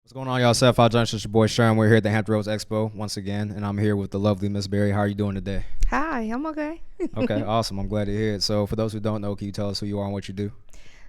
What's going on, y'all? 75Junction, it's your boy Sherm. We're here at the Hampton Roads Expo once again, and I'm here with the lovely Miss Berry. How are you doing today? Hi, I'm okay. Okay, awesome. I'm glad to hear it. So, for those who don't know, can you tell us who you are and what you do?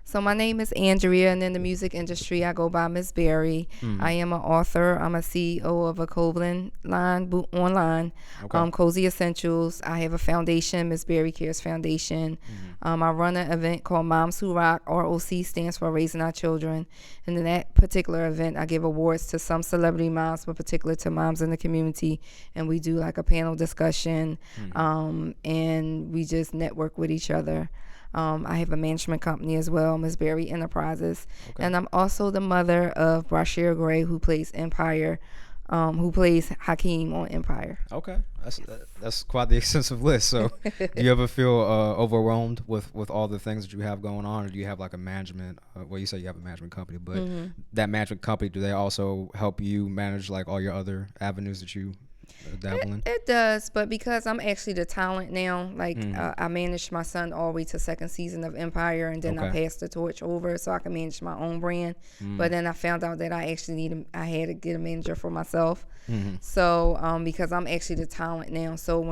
So my name is Andria, and in the music industry, I go by Miss Berry. I am an author. I'm a CEO of a clothing line online, Okay. Cozzie Essentials. I have a foundation, Miss Berry Cares Foundation. I run an event called Moms Who Rock. ROC stands for Raising Our Children. And in that particular event, I give awards to some celebrity moms, but particular to moms in the community. And we do like a panel discussion, and we just network with each other. I have a management company as well, Miss Berry Enterprises. Okay. And I'm also the mother of Bryshere Gray, who plays Empire, who plays Hakeem on Empire. Okay, that's quite the extensive list. So, do you ever feel overwhelmed with all the things that you have going on, or do you have like a management? Well, you say you have a management company, but that management company, do they also help you manage like all your other avenues that you dabble in? It does, but because I'm actually the talent now, like I managed my son all the way to second season of Empire, and then I Okay. passed the torch over so I can manage my own brand. But then I found out that I had to get a manager for myself. So because I'm actually the talent now, so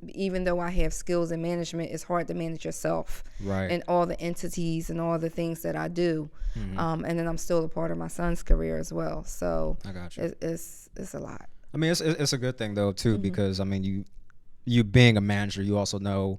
even though I have skills in management, it's hard to manage yourself Right. and all the entities and all the things that I do. And then I'm still a part of my son's career as well. So I got you. it's a lot. I mean, it's a good thing though too, because I mean, you being a manager, you also know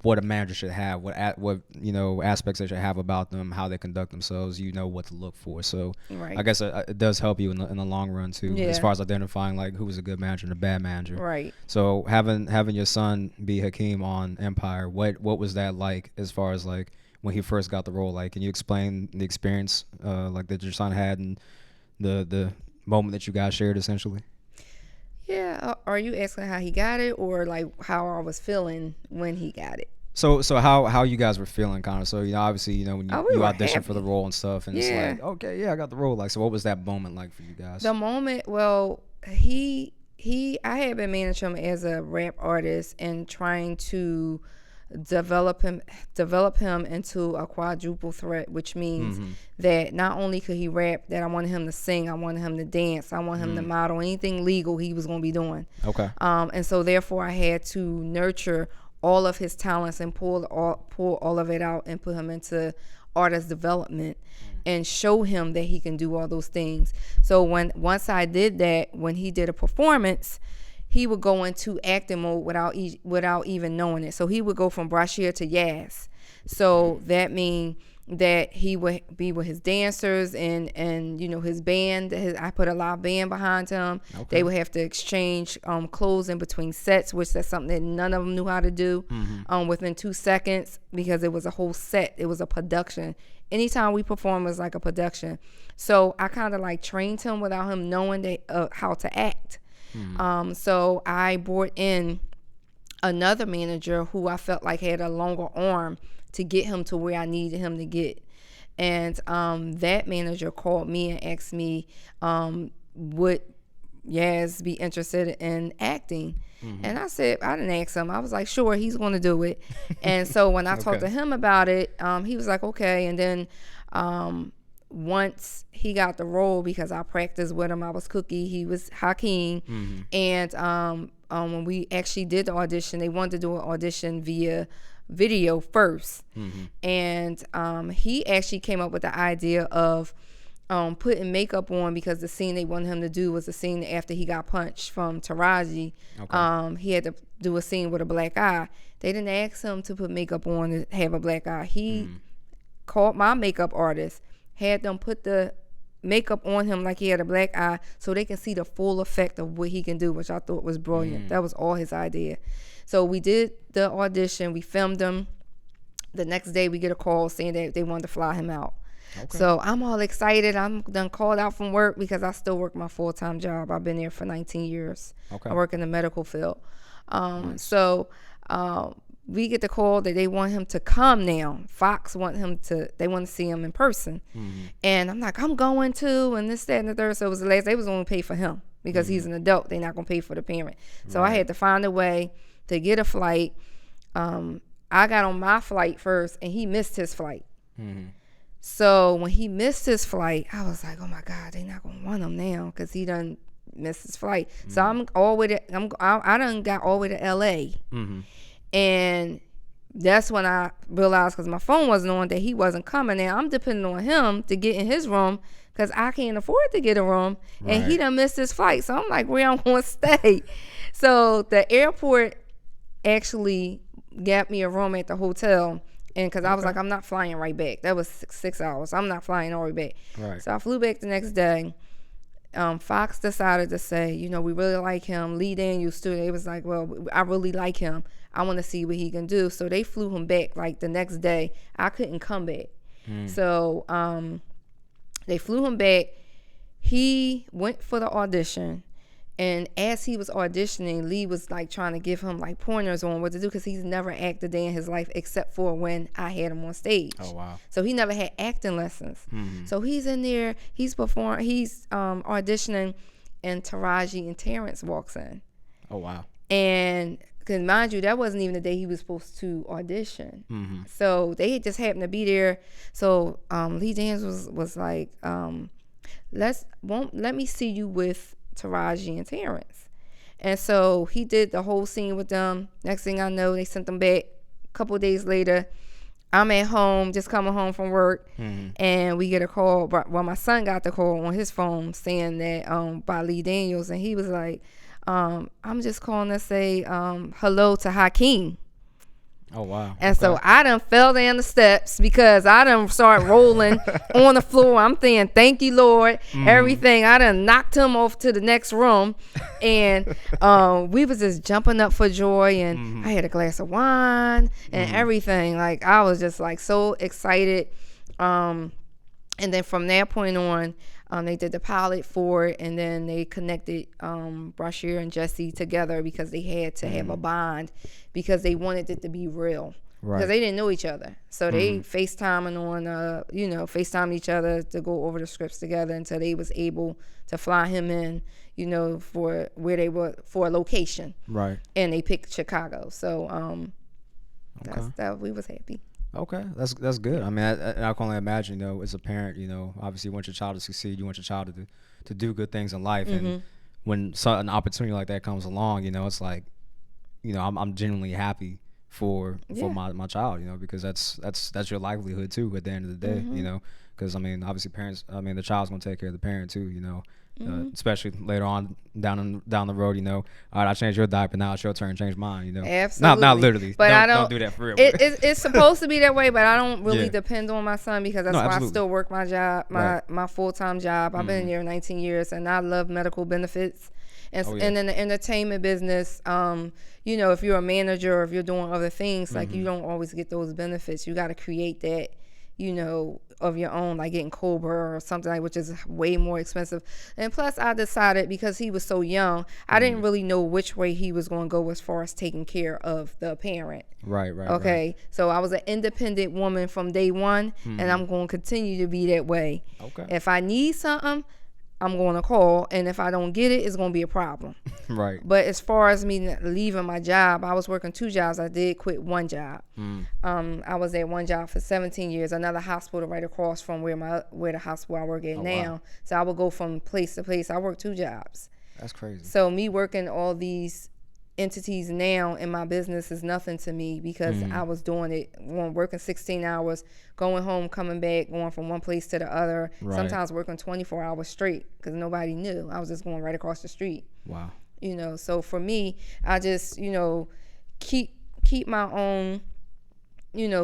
what a manager should have, what aspects they should have about them, how they conduct themselves. You know what to look for. So Right. I guess it does help you in the long run too, as Yeah. far as identifying like who is a good manager and a bad manager. Right. So having your son be Hakeem on Empire, what was that like as far as like when he first got the role? Like, can you explain the experience like that your son had and the moment that you guys shared essentially? Yeah, are you asking how he got it, or like how I was feeling when he got it? So how you guys were feeling, kind of. So obviously when Oh, we you were audition for the happy. role and stuff, and it's Yeah. like, okay, yeah, I got the role. Like, so what was that moment like for you guys? The moment, well, I had been managing him as a rap artist and trying to develop him into a quadruple threat, which means that not only could he rap, that I wanted him to sing, I wanted him to dance, I want him to model, anything legal he was going to be doing. Okay. And so therefore I had to nurture all of his talents and pull all of it out and put him into artist development and show him that he can do all those things. So once I did that, when he did a performance, he would go into acting mode without even knowing it. So he would go from Bryshere to JayZ. So that means that he would be with his dancers and his band. I put a live band behind him. Okay. They would have to exchange clothes in between sets, which that's something that none of them knew how to do within 2 seconds, because it was a whole set. It was a production. Anytime we perform, it was like a production. So I kind of like trained him without him knowing how to act. So I brought in another manager who I felt like had a longer arm to get him to where I needed him to get. And that manager called me and asked me, would JayZ be interested in acting? And I said, I didn't ask him. I was like, sure, he's going to do it. And so when I talked to him about it, he was like, okay. And then once he got the role, because I practiced with him, I was Cookie, he was Hakeem. And when we actually did the audition, they wanted to do an audition via video first. And he actually came up with the idea of putting makeup on, because the scene they wanted him to do was the scene after he got punched from Taraji. He had to do a scene with a black eye. They didn't ask him to put makeup on to have a black eye. He called my makeup artist, had them put the makeup on him like he had a black eye, so they can see the full effect of what he can do, which I thought was brilliant. That was all his idea. So we did the audition, we filmed him. The next day we get a call saying that they wanted to fly him out. So I'm all excited. I'm done called out from work, because I still work my full-time job. I've been there for 19 years. I work in the medical field. So we get the call that they want him to come now. Fox they want to see him in person. And I'm like, I'm going to, and this, that, and the third. So it was the last, they was going to pay for him, because he's an adult. They're not going to pay for the parent. So I had to find a way to get a flight. I got on my flight first, and he missed his flight. So when he missed his flight, I was like, oh my God, they not gonna want him now because he done missed his flight. So I done got all the way to LA. And that's when I realized, because my phone wasn't on, that he wasn't coming. Now I'm depending on him to get in his room because I can't afford to get a room, and he done missed his flight. So I'm like, where I'm going to stay? So the airport actually got me a room at the hotel, and because I was like, I'm not flying right back. That was 6 hours. I'm not flying all the way back. So I flew back the next day. Fox decided to say, we really like him. Lee Daniels too. They was like, well, I really like him. I want to see what he can do. So they flew him back like the next day. I couldn't come back. So they flew him back. He went for the audition. And as he was auditioning, Lee was like trying to give him like pointers on what to do, because he's never acted a day in his life except for when I had him on stage. Oh, wow. So he never had acting lessons. So he's in there, he's auditioning, and Taraji and Terrence walks in. Oh, wow. And because mind you, that wasn't even the day he was supposed to audition. So they just happened to be there. So Lee Daniels was like, let me see you with Taraji and Terrence. And so he did the whole scene with them. Next thing I know, they sent them back. A couple of days later, I'm at home, just coming home from work, and we get a call. Well, my son got the call on his phone saying that by Lee Daniels, and he was like, I'm just calling to say hello to Hakeem. Oh, wow. And so I done fell down the steps because I done started rolling on the floor. I'm saying, thank you, Lord. Everything. I done knocked him off to the next room. And we was just jumping up for joy. And I had a glass of wine and everything. Like, I was just like so excited. And then from that point on, they did the pilot for it, and then they connected Bryshere and JayZ together because they had to have a bond, because they wanted it to be real. Because they didn't know each other. So they FaceTiming on, FaceTime each other to go over the scripts together until they was able to fly him in, for where they were, for a location. Right. And they picked Chicago. So that we was happy. Okay, that's good. I mean, I can only imagine, as a parent, obviously you want your child to succeed, you want your child to do good things in life, and when an opportunity like that comes along, it's like, I'm genuinely happy for my child, because that's your livelihood too at the end of the day, because I mean, obviously the child's gonna take care of the parent too, especially later on down the road, all right, I changed your diaper, now it's your turn to change mine, Absolutely. Not literally, but don't do that for real. It's supposed to be that way, but I don't really depend on my son, because that's why I still work my job, my full-time job. I've been here 19 years, and I love medical benefits. And in the entertainment business, if you're a manager or if you're doing other things, like you don't always get those benefits. You got to create that, of your own, like getting Cobra or something, like, which is way more expensive. And plus, I decided, because he was so young, I didn't really know which way he was going to go as far as taking care of the parent. Right. Okay. So I was an independent woman from day one, and I'm going to continue to be that way. Okay. If I need something, I'm going to call, and if I don't get it, it's going to be a problem. Right. But as far as me leaving my job, I was working 2 jobs. I did quit one job. I was at one job for 17 years, another hospital right across from where the hospital I work at now. Wow. So I would go from place to place. I worked 2 jobs. That's crazy. So me working all these entities now in my business is nothing to me, because I was doing it, working 16 hours, going home, coming back, going from one place to the other, sometimes working 24 hours straight because nobody knew. I was just going right across the street. Wow. So for me, I just, keep my own,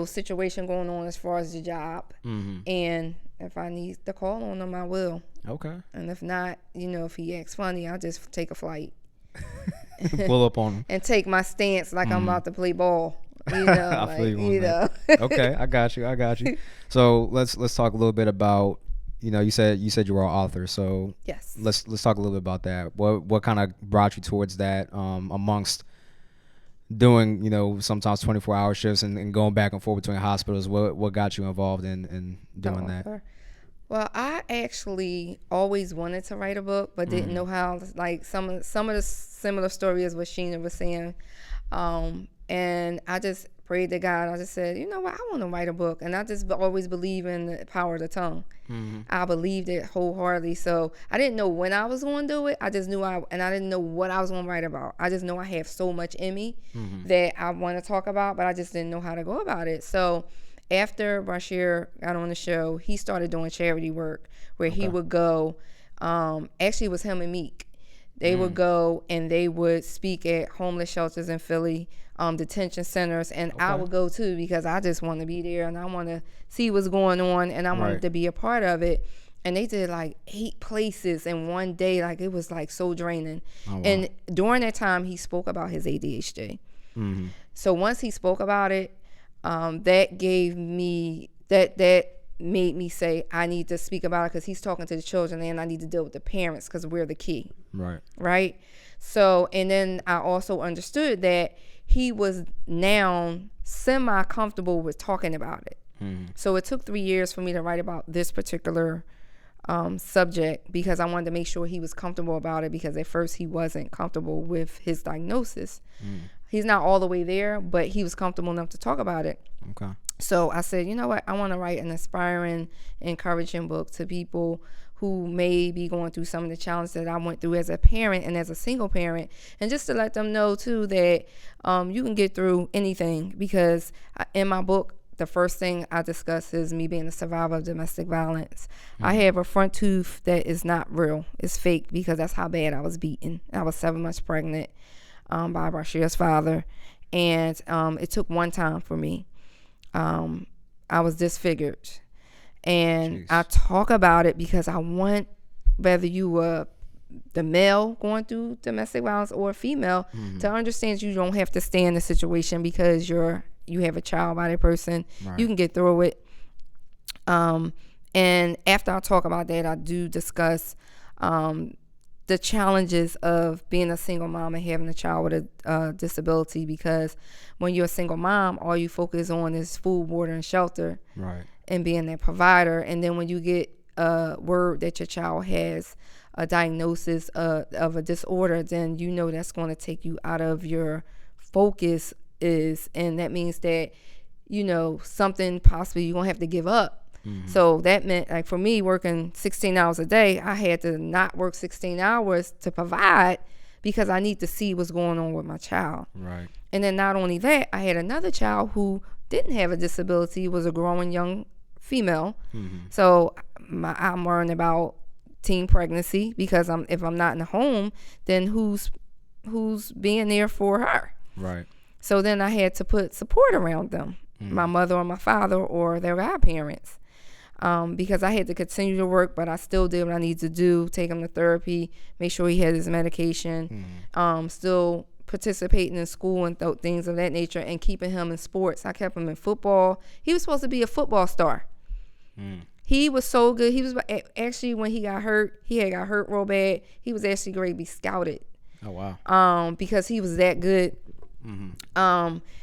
situation going on as far as the job. And if I need to call on them, I will. Okay. And if not, if he acts funny, I'll just take a flight. Pull up on him and take my stance like I'm about to play ball. I feel you on that. Okay, I got you. So let's talk a little bit about, you said you were an author. So yes, let's talk a little bit about that. What kind of brought you towards that, amongst doing sometimes 24-hour shifts and going back and forth between hospitals? What got you involved in doing that? Well, I actually always wanted to write a book, but didn't know how. Like some of the similar stories what Sheena was saying, and I just prayed to God. I just said, you know what, I want to write a book. And I just always believe in the power of the tongue. I believed it wholeheartedly. So I didn't know when I was going to do it. I just knew I didn't know what I was going to write about. I just know I have so much in me that I want to talk about, but I just didn't know how to go about it. So after Bryshere got on the show, he started doing charity work where he would go. Actually, it was him and Meek. They would go and they would speak at homeless shelters in Philly, detention centers, and I would go too because I just want to be there and I want to see what's going on and I wanted to be a part of it. And they did like 8 places in one day. Like it was like so draining. Oh, wow. And during that time, he spoke about his ADHD. So once he spoke about it, that gave me that made me say I need to speak about it because he's talking to the children and I need to deal with the parents because we're the key. Right. So, and then I also understood that he was now semi-comfortable with talking about it. So it took 3 years for me to write about this particular subject because I wanted to make sure he was comfortable about it because at first he wasn't comfortable with his diagnosis. He's not all the way there, but he was comfortable enough to talk about it. Okay. So I said, you know what? I want to write an inspiring, encouraging book to people who may be going through some of the challenges that I went through as a parent and as a single parent. And just to let them know, too, that you can get through anything because in my book, the first thing I discuss is me being a survivor of domestic violence. I have a front tooth that is not real. It's fake because that's how bad I was beaten. I was 7 months pregnant by Bryshere's father. And it took one time for me. I was disfigured. And I talk about it because I want, whether you were the male going through domestic violence or a female, to understand you don't have to stay in the situation because you have a child by that person. You can get through it. And after I talk about that, I do discuss the challenges of being a single mom and having a child with a disability because when you're a single mom, all you focus on is food, water, and shelter. And being that provider. And then when you get a word that your child has a diagnosis of a disorder, then you know that's going to take you out of your focus and that means that, you know, something possibly you're going to have to give up. So that meant, like for me, working 16 hours a day, I had to not work 16 hours to provide because I need to see what's going on with my child. And then not only that, I had another child who didn't have a disability, was a growing young female. So I'm worrying about teen pregnancy because if I'm not in the home, then who's being there for her? So then I had to put support around them, my mother or my father or their godparents. Because I had to continue to work, but I still did what I needed to do, take him to therapy, make sure he had his medication, still participating in school and things of that nature, and keeping him in sports. I kept him in football. He was supposed to be a football star. He was so good. He was actually, when he got hurt, he got hurt real bad. He was actually going to be scouted. Oh, wow. Because he was that good.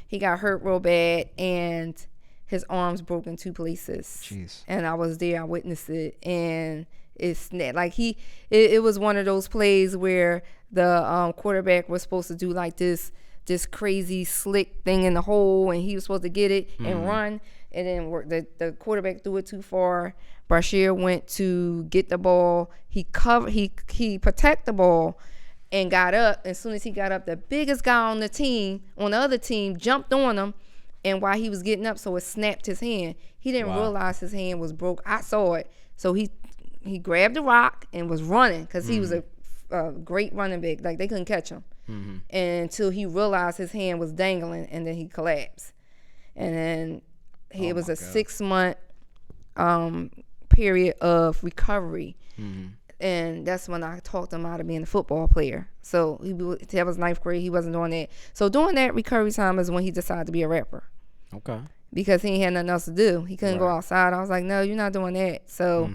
He got hurt real bad, and his arms broke in 2 places. Jeez. And I was there. I witnessed it. And it's like it was one of those plays where the quarterback was supposed to do like this crazy slick thing in the hole, and he was supposed to get it and run. And then the quarterback threw it too far. Bryshere went to get the ball. He protected the ball and got up. As soon as he got up, the biggest guy on the other team, jumped on him. And while he was getting up, so it snapped his hand. He didn't realize his hand was broke. I saw it. So he grabbed the rock and was running because he was a great running back. Like, they couldn't catch him. And until he realized his hand was dangling, and then he collapsed. And then it was a 6-month period of recovery. And that's when I talked him out of being a football player. So that was 9th grade. He wasn't doing that. So during that recovery time is when he decided to be a rapper. Okay. Because he had nothing else to do. He couldn't go outside. I was like, no, you're not doing that. So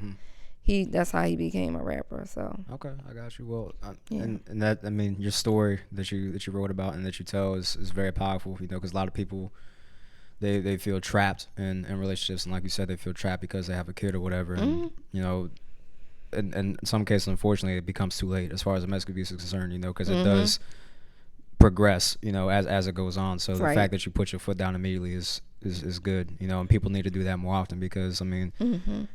that's how he became a rapper. So okay, I got you. Well, and that, I mean, your story that you wrote about and that you tell is very powerful. You know, because a lot of people they feel trapped in relationships, and like you said, they feel trapped because they have a kid or whatever. And you know, in some cases, unfortunately, it becomes too late as far as domestic abuse is concerned. You know, because it does progress, you know, as it goes on. So the Right. fact that you put your foot down immediately is good, you know, and people need to do that more often because I mean,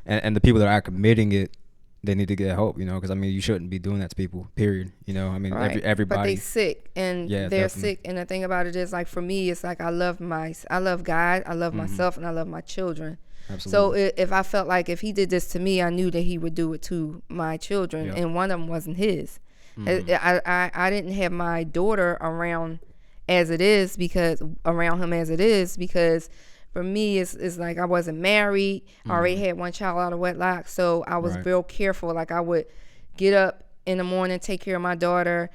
and the people that are committing it, they need to get help, you know, because I mean, you shouldn't be doing that to people. Period. You know, I mean, Right. everybody. But they sick, and Yeah, they're definitely. sick. And the thing about it is, like for me, it's like I love God, I love myself, and I love my children. Absolutely. So if I felt like if he did this to me, I knew that he would do it to my children, Yep. and one of them wasn't his. I didn't have my daughter around as it is because around him as it is because for me it's like I wasn't married. I already had one child out of wedlock, so I was Right. real careful. Like I would get up in the morning, take care of my daughter,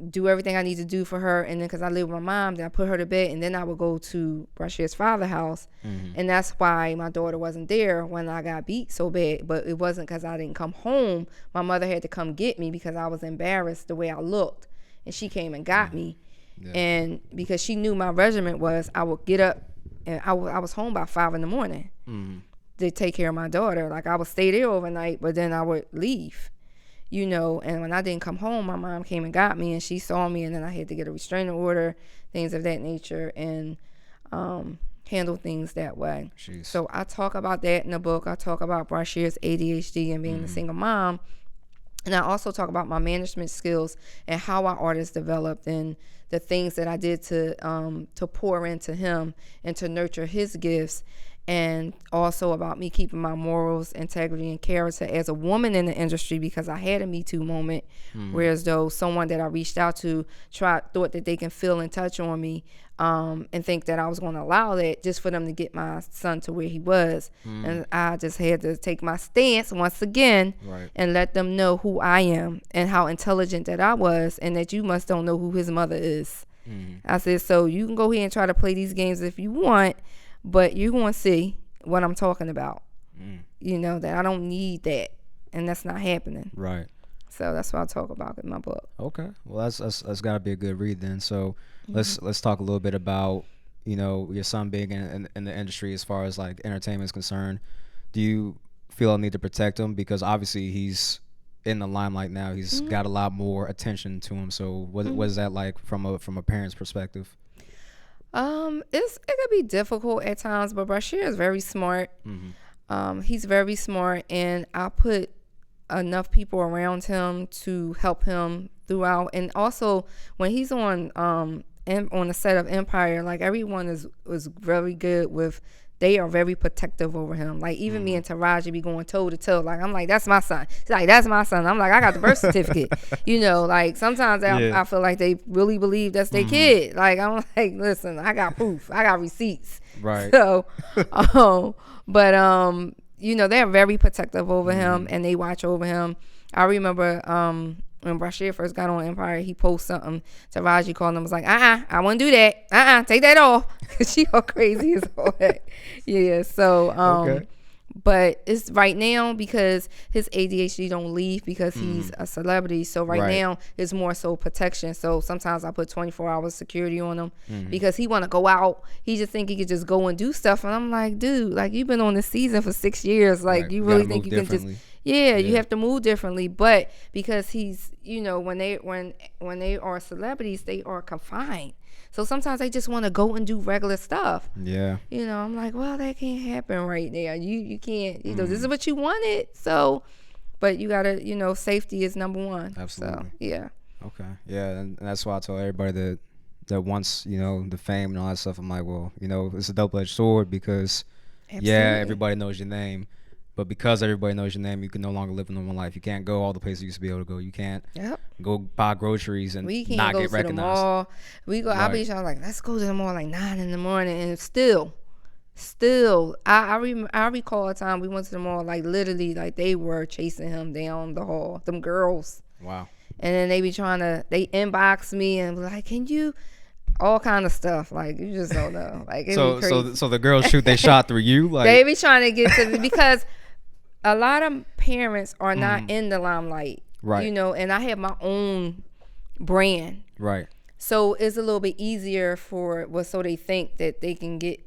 do everything I need to do for her, and then because I live with my mom, then I put her to bed, and then I would go to Bryshere's father's house, and that's why my daughter wasn't there when I got beat so bad. But it wasn't because I didn't come home. My mother had to come get me because I was embarrassed the way I looked, and she came and got me, and because she knew my regiment was, I would get up, and I was home by 5 a.m. to take care of my daughter. Like I would stay there overnight, but then I would leave. You know, and when I didn't come home, my mom came and got me, and she saw me, and then I had to get a restraining order, things of that nature, and handle things that way. Jeez. So I talk about that in the book. I talk about Bryshere's ADHD and being a single mom, and I also talk about my management skills and how our artists developed and the things that I did to pour into him and to nurture his gifts. And also about me keeping my morals, integrity, and character as a woman in the industry, because I had a Me Too moment, whereas though someone that I reached out to thought that they can feel and touch on me, and think that I was going to allow that just for them to get my son to where he was. And I just had to take my stance once again, Right. and let them know who I am and how intelligent that I was, and that you must don't know who his mother is. I said, so you can go ahead and try to play these games if you want, but you're going to see what I'm talking about. You know, that I don't need that, and that's not happening. Right. So that's what I talk about in my book. Okay. Well, that's got to be a good read then. So let's talk a little bit about, you know, your son being in the industry as far as like entertainment is concerned. Do you feel a need to protect him because obviously he's in the limelight now? He's got a lot more attention to him. So what is that like from a parent's perspective? It could be difficult at times, but Bryshere is very smart. He's very smart, and I put enough people around him to help him throughout. And also when he's on the set of Empire, like everyone was very good with. They are very protective over him. Like even me and Taraji be going toe to toe. Like I'm like, that's my son. She's like, that's my son. I'm like, I got the birth certificate. You know, like sometimes I feel like they really believe that's their kid. Like I'm like, listen, I got proof. I got receipts. Right. So, you know, they're very protective over him, and they watch over him. I remember when Bryshere first got on Empire, he posted something. Taraji called him and was like, I wouldn't do that. Take that off. She all crazy as all that. Yeah, so, Okay. but it's right now because his ADHD don't leave because he's a celebrity. So right now it's more so protection. So sometimes I put 24 hours security on him because he want to go out. He just think he could just go and do stuff. And I'm like, dude, like you've been on this season for 6 years. Like you really think you can just, you have to move differently. But because he's, you know, when they are celebrities, they are confined. So sometimes they just want to go and do regular stuff. Yeah. You know, I'm like, well, that can't happen right now. You can't, you know, this is what you wanted. So, but you got to, you know, safety is number one. Absolutely. So, yeah. Okay. Yeah. And that's why I tell everybody that wants, you know, the fame and all that stuff. I'm like, well, you know, it's a double-edged sword because, everybody knows your name. But because everybody knows your name, you can no longer live a normal life. You can't go all the places you used to be able to go. You can't go buy groceries and we can't not go get to recognized. The mall. We go. I'll be like, let's go to the mall like 9 a.m, and still, I recall a time we went to the mall like literally like they were chasing him down the hall. Them girls. Wow. And then they inbox me and be like, can you? All kind of stuff, like you just don't know. Like so the girls shoot they shot through you. Like they be trying to get to me because a lot of parents are not in the limelight, right? You know, and I have my own brand, right? So it's a little bit easier so they think that they can get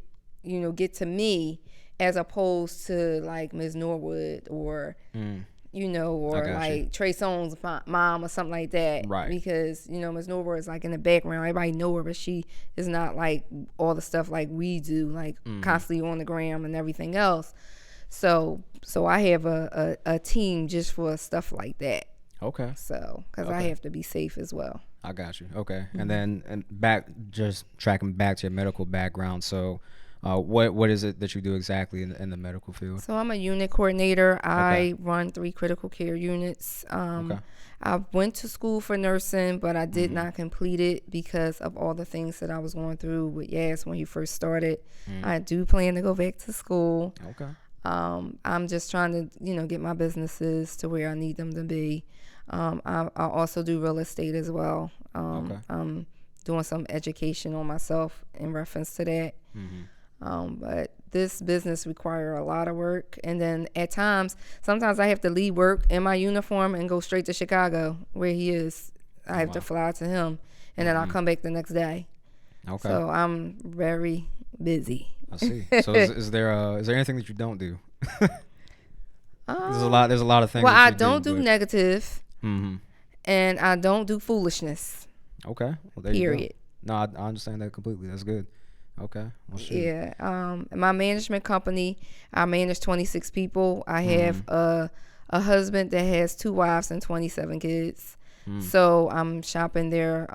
to me as opposed to like Ms. Norwood or or like Trey Songz's mom or something like that. Right. Because, Ms. Nora is like in the background. Everybody know her, but she is not like all the stuff like we do, like constantly on the gram and everything else. So I have a team just for stuff like that. Okay. So, because I have to be safe as well. I got you. Okay. And then just tracking back to your medical background. So, what is it that you do exactly in the medical field? So I'm a unit coordinator. I run 3 critical care units. I went to school for nursing, but I did not complete it because of all the things that I was going through with Yaz when he first started. I do plan to go back to school. Okay. I'm just trying to, get my businesses to where I need them to be. I also do real estate as well. I'm doing some education on myself in reference to that. But this business requires a lot of work. And then at sometimes I have to leave work in my uniform and go straight to Chicago where he is. I have to fly to him, and then I'll come back the next day. Okay. So I'm very busy. I see. So is there anything that you don't do? There's a lot of things. Well, I don't do negative, and I don't do foolishness. Okay. Well, there period. You go. No, I understand that completely. That's good. Okay. Well, shoot. Yeah. My management company, I manage 26 people. I have a husband that has 2 wives and 27 kids. So I'm shopping their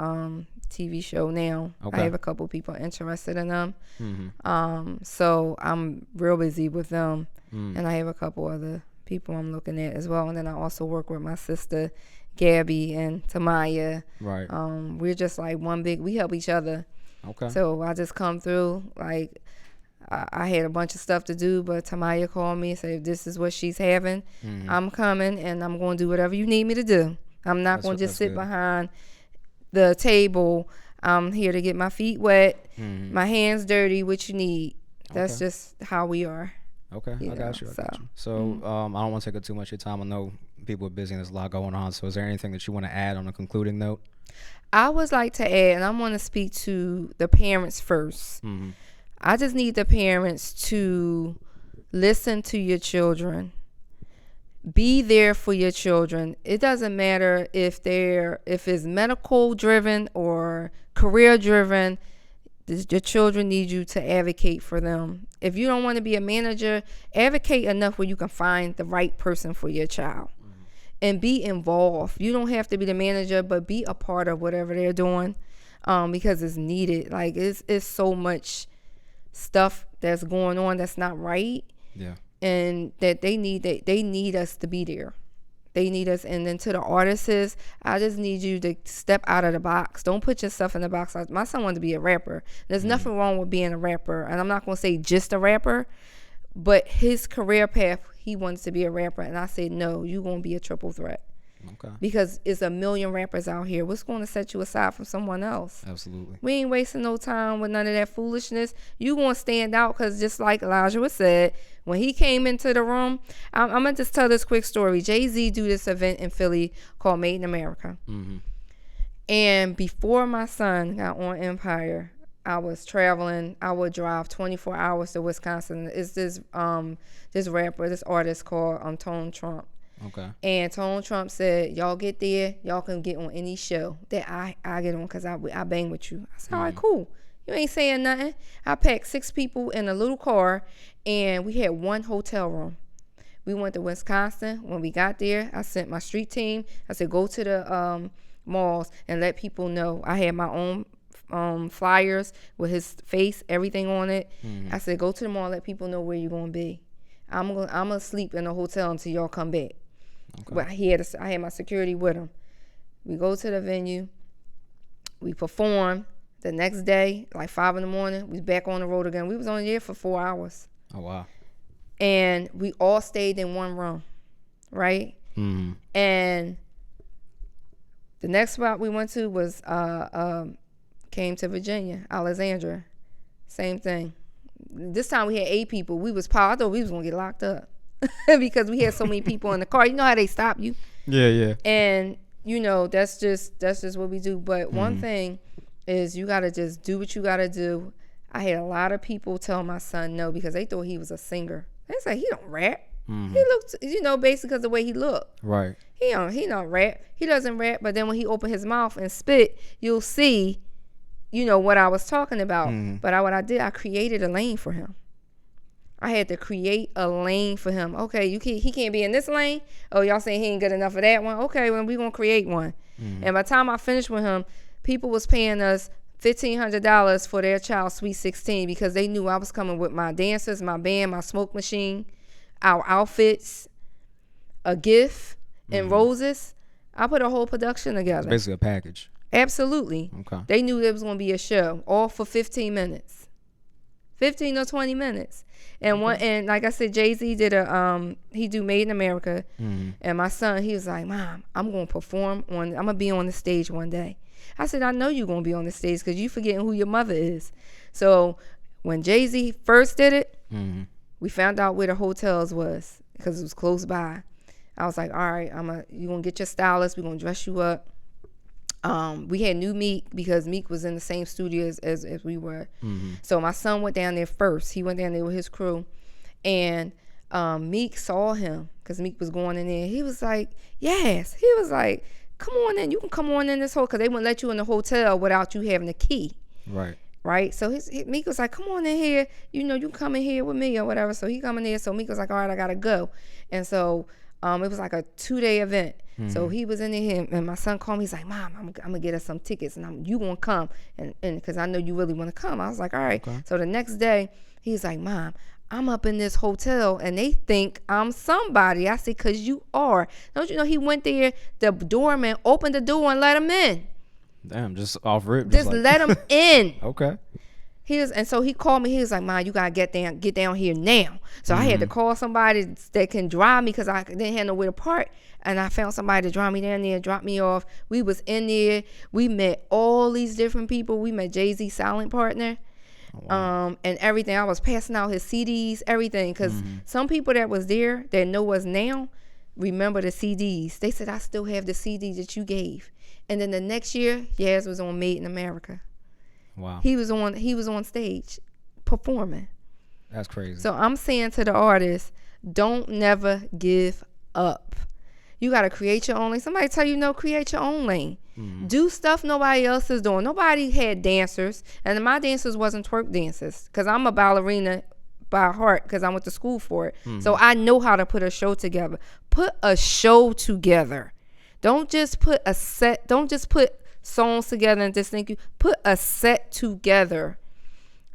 TV show now. Okay. I have a couple people interested in them. So I'm real busy with them. And I have a couple other people I'm looking at as well. And then I also work with my sister, Gabby, and Tamaya. Right. We're just like we help each other. Okay. So I just come through, like, I had a bunch of stuff to do, but Tamaya called me and said, if this is what she's having, I'm coming, and I'm going to do whatever you need me to do. I'm not going to just sit behind the table. I'm here to get my feet wet, my hands dirty, what you need. That's just how we are. Okay, I got you. So I don't want to take up too much of your time. I know people are busy and there's a lot going on. So is there anything that you want to add on a concluding note? I would like to add, and I want to speak to the parents first. I just need the parents to listen to your children. Be there for your children. It doesn't matter if it's medical driven or career driven. Your children need you to advocate for them. If you don't want to be a manager, advocate enough where you can find the right person for your child. And be involved. You don't have to be the manager, but be a part of whatever they're doing, because it's needed. Like it's so much stuff that's going on that's not right. Yeah. And that they need us to be there. They need us. And then to the artists, I just need you to step out of the box. Don't put yourself in the box. My son wanted to be a rapper. There's nothing wrong with being a rapper, and I'm not gonna say just a rapper, but his career path, he wants to be a rapper, and I said, no, you're going to be a triple threat. Okay. Because it's a million rappers out here. What's going to set you aside from someone else? Absolutely. We ain't wasting no time with none of that foolishness. You going to stand out, because just like Elijah said, when he came into the room, I'm going to just tell this quick story. JayZ do this event in Philly called Made in America. And before my son got on Empire, I was traveling. I would drive 24 hours to Wisconsin. It's this rapper, this artist called Tone Trump. Okay. And Tone Trump said, y'all get there, y'all can get on any show that I get on, because I bang with you. I said, all right, cool. You ain't saying nothing. I packed 6 people in a little car, and we had 1 hotel room. We went to Wisconsin. When we got there, I sent my street team. I said, go to the malls and let people know. I had my own flyers with his face, everything on it. I said, go to the mall, let people know where you're gonna be. I'm gonna sleep in the hotel until y'all come back. Okay. But I had my security with him. We go to the venue, we perform. The next day, like 5 in the morning, we back on the road again. We was on the air for 4 hours. Oh wow. And we all stayed in one room, right? And the next spot we went to was came to Virginia, Alexandria. Same thing. This time we had 8 people. We was I thought we was gonna get locked up because we had so many people in the car. You know how they stop you? Yeah. And that's just what we do. But one thing is, you gotta just do what you gotta do. I had a lot of people tell my son no, because they thought he was a singer. They say he don't rap. He looked, basically because the way he looked. Right. He don't rap. He doesn't rap, but then when he opened his mouth and spit, you'll see, what I was talking about. But what I did, I created a lane for him. I had to create a lane for him. Okay, he can't be in this lane. Oh, y'all saying he ain't good enough for that one? Okay, well, we gonna create one. And by the time I finished with him, people was paying us $1,500 for their child's Sweet 16 because they knew I was coming with my dancers, my band, my smoke machine, our outfits, a gift, and roses. I put a whole production together. It's basically a package. Absolutely. Okay. They knew there was going to be a show, all for 15 minutes. 15 or 20 minutes. And and like I said, JayZ did he do Made in America. And my son, he was like, Mom, I'm going to perform I'm going to be on the stage one day. I said, I know you're going to be on the stage because you forgetting who your mother is. So when JayZ first did it, we found out where the hotels was because it was close by. I was like, all right, you're going to get your stylist. We're going to dress you up. We had new Meek because Meek was in the same studio as we were. So my son went down there first. He went down there with his crew. And Meek saw him because Meek was going in there. He was like, yes. He was like, come on in. You can come on in this hotel because they wouldn't let you in the hotel without you having a key. Right. So Meek was like, come on in here. You can come in here with me or whatever. So he come in there. So Meek was like, all right, I got to go. And so it was like a 2-day event. So he was in there and my son called me. He's like, Mom, I'm going to get us some tickets and you going to come. And because I know you really want to come. I was like, all right. Okay. So the next day, he's like, Mom, I'm up in this hotel and they think I'm somebody. I said, because you are. Don't you know he went there, the doorman opened the door and let him in. Damn, just off rip. Just let him in. Okay. And so he called me. He was like, Mom, you got to get down here now. So I had to call somebody that can drive me because I didn't have nowhere to park. And I found somebody to drive me down there, drop me off. We was in there. We met all these different people. We met JayZ silent partner. Oh, wow. And everything. I was passing out his CDs, everything. Because some people that was there that know us now remember the CDs. They said, I still have the CDs that you gave. And then the next year, JayZ was on Made in America. Wow. He was on stage performing. That's crazy. So I'm saying to the artists, don't never give up. You got to create your own lane. Somebody tell you no, create your own lane. Do stuff nobody else is doing. Nobody had dancers, and my dancers wasn't twerk dancers because I'm a ballerina by heart because I went to school for it. So I know how to put a show together. Put a show together. Don't just put a set. Don't just put songs together and just think you put a set together.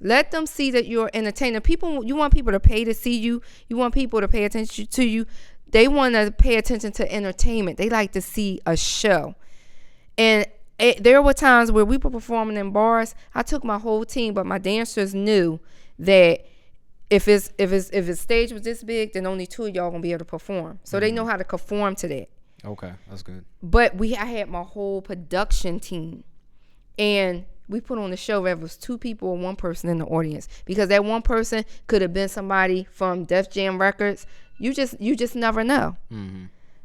Let them see that you're entertainer. You want people to pay to see you. You want people to pay attention to you. They want to pay attention to entertainment. They like to see a show. And there were times where we were performing in bars. I took my whole team, but my dancers knew that if the stage was this big, then only 2 of y'all gonna be able to perform. So they know how to conform to that. Okay, that's good. But I had my whole production team, and we put on the show whether it was 2 people or 1 person in the audience, because that 1 person could have been somebody from Def Jam Records. You just never know.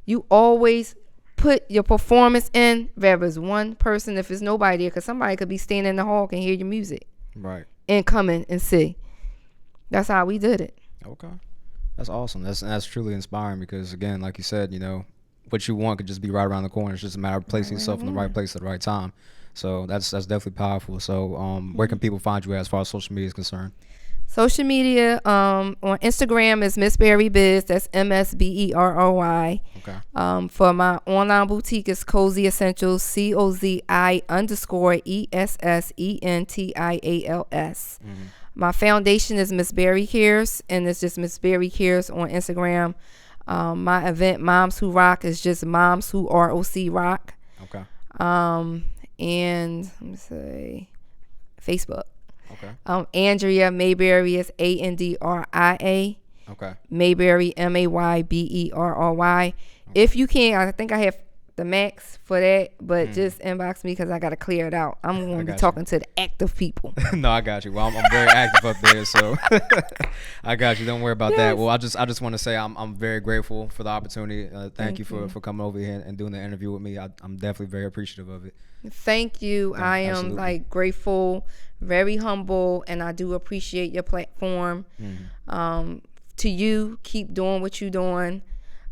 You always put your performance in, whether it's 1 person, if it's nobody there, because somebody could be standing in the hall and hear your music, right, and come in and see. That's how we did it. Okay, that's awesome. That's truly inspiring because, again, like you said, what you want could just be right around the corner. It's just a matter of placing yourself in the right place at the right time. So that's definitely powerful. So where can people find you as far as social media is concerned? Social media on Instagram is Miss Berry Biz. That's MSBERRY. Okay. For my online boutique is Cozzie Essentials, COZI_ESSENTIALS. My foundation is Miss Berry Cares, and it's just Miss Berry Cares on Instagram. My event, Moms Who Rock, is just Moms Who ROC Rock. Okay. And let me say Facebook. Okay. AndriaMayberry is ANDRIA. Okay. Mayberry MAYBERRY. Okay. If you can, I think I have the max for that, but just inbox me because I got to clear it out. I'm going to be talking to the active people. No, I got you. Well, I'm very active up there, so I got you. Don't worry about that. Well, I just want to say I'm very grateful for the opportunity. Thank you for coming over here and doing the interview with me. I'm definitely very appreciative of it. Thank you. I am grateful, very humble, and I do appreciate your platform. to you, keep doing what you're doing.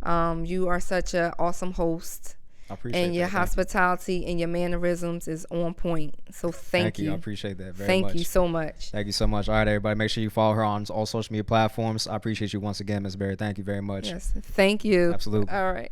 You are such an awesome host. I appreciate and your that. hospitality and your mannerisms is on point. So thank you. I appreciate that very much. Thank you so much. Thank you so much. All right, everybody, make sure you follow her on all social media platforms. I appreciate you once again, Ms. Berry. Thank you very much. Yes, thank you. Absolutely. All right.